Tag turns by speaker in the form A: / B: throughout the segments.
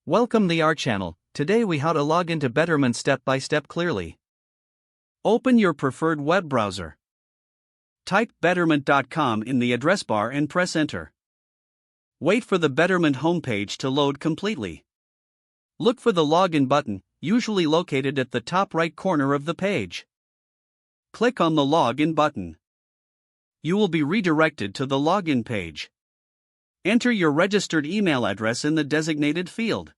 A: Welcome to our channel. Today we how to log into Betterment step by step clearly. Open your preferred web browser. Type betterment.com in the address bar and press enter. Wait for the Betterment homepage to load completely. Look for the login button, usually located at the top right corner of the page. Click on the login button. You will be redirected to the login page. Enter your registered email address in the designated field.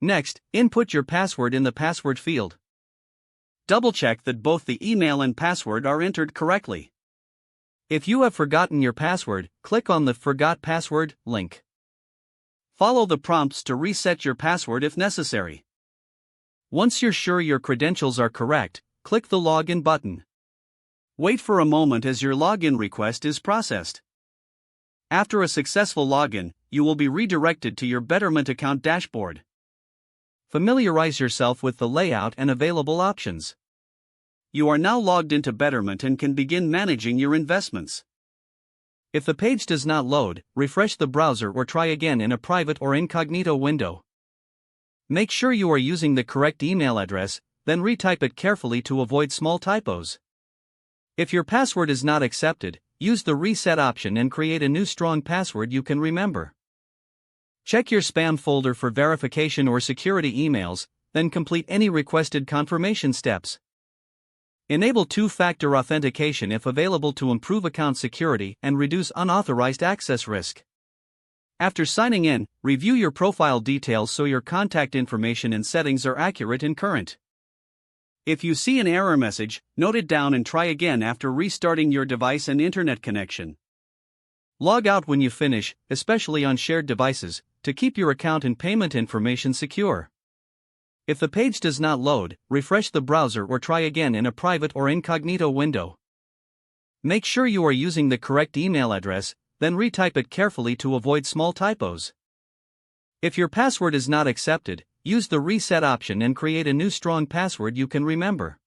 A: Next, input your password in the password field. Double-check that both the email and password are entered correctly. If you have forgotten your password, click on the Forgot Password link. Follow the prompts to reset your password if necessary. Once you're sure your credentials are correct, click the Login button. Wait for a moment as your login request is processed. After a successful login, you will be redirected to your Betterment account dashboard. Familiarize yourself with the layout and available options. You are now logged into Betterment and can begin managing your investments. If the page does not load, refresh the browser or try again in a private or incognito window. Make sure you are using the correct email address, then retype it carefully to avoid small typos. If your password is not accepted, use the reset option and create a new strong password you can remember. Check your spam folder for verification or security emails, then complete any requested confirmation steps. Enable two-factor authentication if available to improve account security and reduce unauthorized access risk. After signing in, review your profile details so your contact information and settings are accurate and current. If you see an error message, note it down and try again after restarting your device and internet connection. Log out when you finish, especially on shared devices, to keep your account and payment information secure. If the page does not load, refresh the browser or try again in a private or incognito window. Make sure you are using the correct email address, then retype it carefully to avoid small typos. If your password is not accepted, use the reset option and create a new strong password you can remember.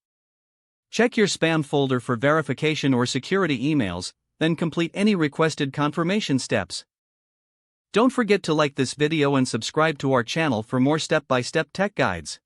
A: Check your spam folder for verification or security emails, then complete any requested confirmation steps. Don't forget to like this video and subscribe to our channel for more step-by-step tech guides.